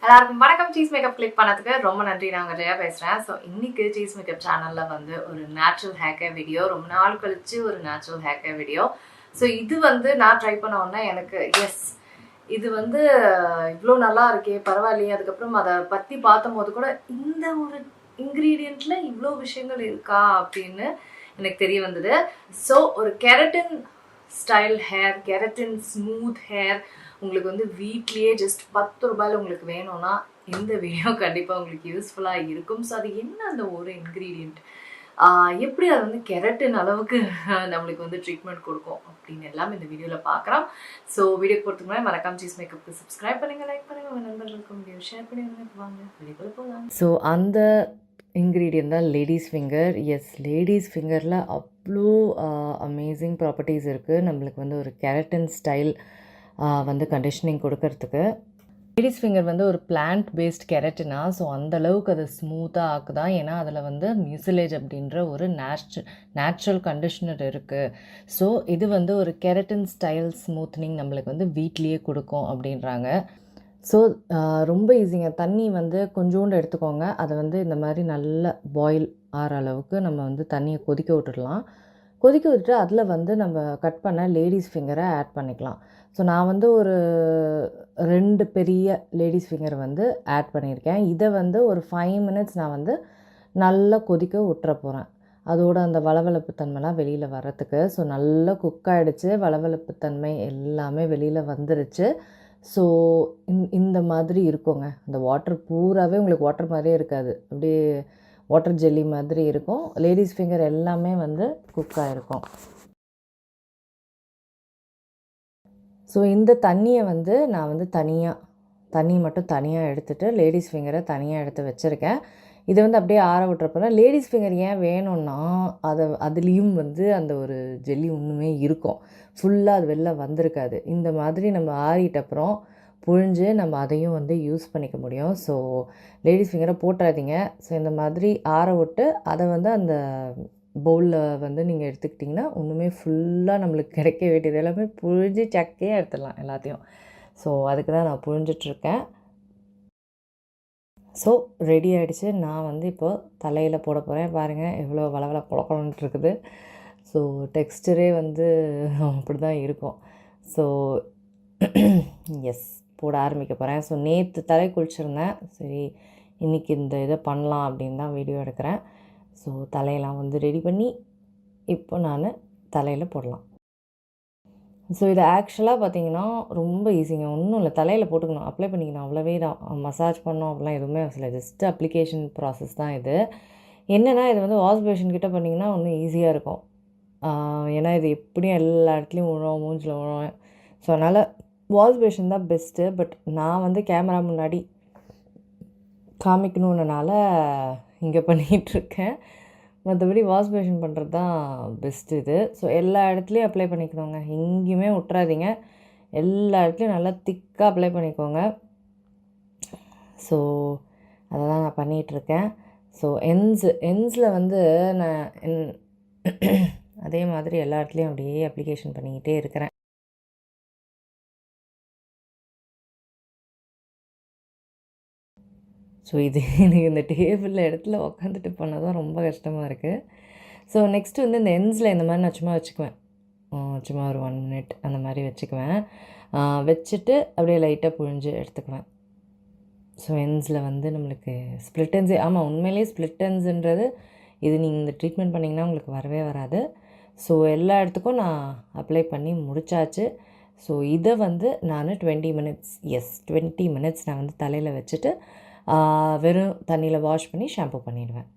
எல்லாருக்கும் வணக்கம். Cheese makeup click பண்ணதுக்கு ரொம்ப நன்றி. நான் ஜெயா பேசுகிறேன். ஸோ இன்னைக்கு சீஸ் மேக்கப் சேனலில் வந்து ஒரு நேச்சுரல் ஹேர் கேர் வீடியோ, ரொம்ப நாள் கழிச்சு ஒரு natural hair care video. So இது வந்து நான் ட்ரை பண்ண உடனே எனக்கு இது வந்து இவ்வளோ நல்லா இருக்கே, பரவாயில்லையே. அதுக்கப்புறம் அதை பற்றி பார்த்தபோது கூட இந்த ஒரு இன்க்ரீடியண்ட்ல இவ்வளோ விஷயங்கள் இருக்கா அப்படின்னு எனக்கு தெரிய வந்தது. ஸோ ஒரு keratin style hair, keratin smooth hair உங்களுக்கு வந்து வீட்லேயே ஜஸ்ட் 10 ரூபாயில் உங்களுக்கு வேணும்னா இந்த வீடியோ கண்டிப்பாக உங்களுக்கு யூஸ்ஃபுல்லாக இருக்கும். ஸோ அது என்ன அந்த ஒரு இன்க்ரீடியண்ட், எப்படி அது வந்து கெரட்டின் அளவுக்கு நம்மளுக்கு வந்து ட்ரீட்மெண்ட் கொடுக்கும் அப்படின்னு எல்லாம் இந்த வீடியோவில் பார்க்குறோம். ஸோ வீடியோ போகிறதுக்கு முன்னாடி மறக்காம சீஸ் மேக்கப்புக்கு சப்ஸ்கிரைப் பண்ணுங்கள், லைக் பண்ணுங்கள், உங்கள் நண்பர்களுக்கு வீடியோ ஷேர் பண்ணுங்க. வாங்க வீடியோக்குள்ள போகலாம். ஸோ அந்த இன்க்ரீடியன்ட் தான் லேடிஸ் ஃபிங்கர். எஸ், லேடிஸ் ஃபிங்கரில் அவ்வளோ அமேசிங் ப்ராப்பர்ட்டிஸ் இருக்குது நம்மளுக்கு வந்து ஒரு கெரட்டின் ஸ்டைல் வந்து கண்டிஷனிங் கொடுக்கறதுக்கு. லேடிஸ் ஃபிங்கர் வந்து ஒரு பிளான்ட் பேஸ்ட் கெரட்டினா, ஸோ அந்தளவுக்கு அதை ஸ்மூத்தாக ஆக்குதான். ஏன்னா அதில் வந்து மியூசிலேஜ் அப்படின்ற ஒரு நேச்சுரல் கண்டிஷனர் இருக்குது. ஸோ இது வந்து ஒரு கெரட்டின் ஸ்டைல் ஸ்மூத்னிங் நம்மளுக்கு வந்து வீட்லேயே கொடுக்கும் அப்படின்றாங்க. ஸோ ரொம்ப ஈஸிங்க. தண்ணி வந்து கொஞ்சோண்டு எடுத்துக்கோங்க. அதை வந்து இந்த மாதிரி நல்லா பாயில் ஆகிற அளவுக்கு நம்ம வந்து தண்ணியை கொதிக்க விட்டுடலாம். கொதிக்க விட்டுட்டு அதில் வந்து நம்ம கட் பண்ண லேடிஸ் ஃபிங்கரை ஆட் பண்ணிக்கலாம். ஸோ நான் வந்து ஒரு 2 பெரிய லேடிஸ் ஃபிங்கர் வந்து ஆட் பண்ணியிருக்கேன். இதை வந்து ஒரு 5 மினிட்ஸ் நான் வந்து நல்லா கொதிக்க விட்டுற போகிறேன். அதோட அந்த வளவளப்பு தன்மைலாம் வெளியில் வர்றதுக்கு. ஸோ நல்லா குக் ஆகிடுச்சு, வளவளப்பு தன்மை எல்லாமே வெளியில் வந்துருச்சு. ஸோ இந்த மாதிரி இருக்குங்க. அந்த வாட்டர் பூராவே உங்களுக்கு வாட்டர் மாதிரியே இருக்காது, அப்படியே வாட்டர் ஜெல்லி மாதிரி இருக்கும். லேடிஸ் ஃபிங்கர் எல்லாமே வந்து குக் ஆகிருக்கும். ஸோ இந்த தண்ணியை வந்து நான் வந்து தண்ணி மட்டும் தனியாக எடுத்துகிட்டு லேடிஸ் ஃபிங்கரை தனியாக எடுத்து வச்சுருக்கேன். இதை வந்து அப்படியே ஆற விட்டுறப்போனா லேடிஸ் ஃபிங்கர் ஏன் வேணும்னா அதுலேயும் வந்து அந்த ஒரு ஜெல்லி ஒன்றுமே இருக்கும், ஃபுல்லாக அது வெளில வந்திருக்காது. இந்த மாதிரி நம்ம ஆறிட்டப்புறம் புழிஞ்சு நம்ம அதையும் வந்து யூஸ் பண்ணிக்க முடியும். ஸோ லேடிஸ் ஃபிங்கரை போட்டுறாதீங்க. ஸோ இந்த மாதிரி ஆற விட்டு அதை வந்து அந்த பவுலில் வந்து நீங்கள் எடுத்துக்கிட்டிங்கன்னா ஒன்றுமே ஃபுல்லாக நம்மளுக்கு கிடைக்க வேண்டியது எல்லாமே புழிஞ்சு சக்கையாக எடுத்துடலாம் எல்லாத்தையும். ஸோ அதுக்கு தான் நான் புழிஞ்சிட்ருக்கேன். ஸோ ரெடி ஆகிடுச்சு. நான் வந்து இப்போது தலையில் போட போகிறேன். பாருங்கள் எவ்வளோ வளவள குழக்கணுன்ட்டு இருக்குது. ஸோ டெக்ஸ்டரே வந்து அப்படி தான் இருக்கும். ஸோ எஸ், போட ஆரம்பிக்க போகிறேன். ஸோ நேற்று தலை குளிச்சிருந்தேன். சரி இன்றைக்கி இந்த இதை பண்ணலாம் அப்படின்னு தான் வீடியோ எடுக்கிறேன். ஸோ தலையெல்லாம் வந்து ரெடி பண்ணி இப்போ நான் தலையில் போடலாம். ஸோ இது ஆக்சுவலாக பார்த்திங்கன்னா ரொம்ப ஈஸிங்க. ஒன்றும் இல்லை, தலையில் போட்டுக்கணும், அப்ளை பண்ணிக்கணும், அவ்வளோவே தான். மசாஜ் பண்ணோம் அப்படிலாம் எதுவுமே அவசியம், ஜஸ்ட் அப்ளிகேஷன் ப்ராசஸ் தான் இது. என்னென்னா இது வந்து வாஷ் பேஷன் கிட்டே பண்ணிங்கன்னா இன்னும் ஈஸியாக இருக்கும். ஏன்னா இது எப்படியும் எல்லா இடத்துலையும் விழும், மூஞ்சில் விழும். ஸோ அதனால் வாஷ் பேஷன் தான் பெஸ்ட்டு. பட் நான் வந்து கேமரா முன்னாடி காமிக்கணுன்னனால இங்கே பண்ணிகிட்ருக்கேன். மற்றபடி வாஷ் பேஷன் பண்ணுறது தான் பெஸ்ட்டு இது. ஸோ எல்லா இடத்துலையும் அப்ளை பண்ணிக்கோங்க, எங்கேயுமே விட்றாதீங்க. எல்லா இடத்துலையும் நல்லா திக்காக அப்ளை பண்ணிக்கோங்க. ஸோ அதை தான் நான் பண்ணிகிட்ருக்கேன். ஸோ எண்ட்ஸில் வந்து நான் அதே மாதிரி எல்லா இடத்துலையும் அப்படியே அப்ளிகேஷன் பண்ணிக்கிட்டே இருக்கிறேன். ஸோ இது எனக்கு இந்த டேபிளில் இடத்துல உக்காந்துட்டு பண்ணால் தான் ரொம்ப கஷ்டமாக இருக்குது. ஸோ நெக்ஸ்ட்டு வந்து இந்த எண்ட்ஸில் இந்த மாதிரி நான் சும்மா வச்சுக்குவேன். சும்மா ஒரு 1 மினிட் அந்த மாதிரி வச்சுக்குவேன். வச்சுட்டு அப்படியே லைட்டாக புழிஞ்சு எடுத்துக்குவேன். ஸோ எண்ட்ஸில் வந்து நம்மளுக்கு ஸ்ப்ளிட் எண்ட்ஸு, ஆமாம் உண்மையிலேயே ஸ்ப்ளிட் எண்ட்ஸுன்றது இது நீங்கள் இந்த ட்ரீட்மெண்ட் பண்ணிங்கன்னா உங்களுக்கு வரவே வராது. ஸோ எல்லா இடத்துக்கும் நான் அப்ளை பண்ணி முடித்தாச்சு. ஸோ இதை வந்து நான் 20 மினிட்ஸ் நான் வந்து தலையில் வச்சுட்டு வெறும் தண்ணியில் வாஷ் பண்ணி ஷாம்பு பண்ணிடுவேன்.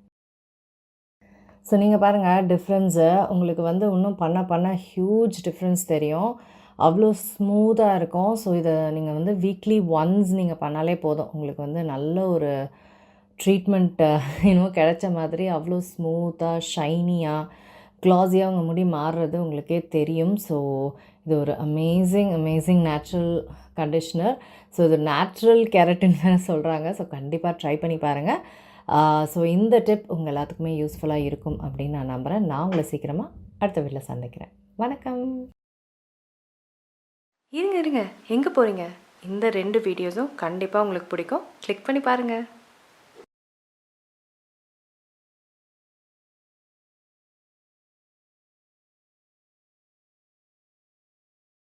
ஸோ நீங்கள் பாருங்கள் டிஃப்ரென்ஸு உங்களுக்கு வந்து இன்னும் பண்ண ஹியூஜ் டிஃப்ரென்ஸ் தெரியும். அவ்வளோ ஸ்மூத்தாக இருக்கும். ஸோ இதை நீங்கள் வந்து வீக்லி ஒன்ஸ் நீங்கள் பண்ணாலே போதும், உங்களுக்கு வந்து நல்ல ஒரு ட்ரீட்மெண்ட் இன்னும் கிடைச்ச மாதிரி அவ்வளோ ஸ்மூத்தாக ஷைனியாக க்ளாஸியாக உங்கள் முடி மாறுறது உங்களுக்கே தெரியும். ஸோ இது ஒரு அமேசிங் நேச்சுரல் கண்டிஷ்னர். ஸோ இது நேச்சுரல் கெரட்டின் சொல்கிறாங்க. ஸோ கண்டிப்பாக ட்ரை பண்ணி பாருங்கள். ஸோ இந்த டிப் உங்கள் எல்லாத்துக்குமே யூஸ்ஃபுல்லாக இருக்கும் அப்படின்னு நான் நம்புகிறேன். நான் உங்களை சீக்கிரமாக அடுத்த வீட்டில் சந்திக்கிறேன். வணக்கம். இருங்க எங்கே போகிறீங்க? இந்த 2 வீடியோஸும் கண்டிப்பாக உங்களுக்கு பிடிக்கும். கிளிக் பண்ணி பாருங்கள்.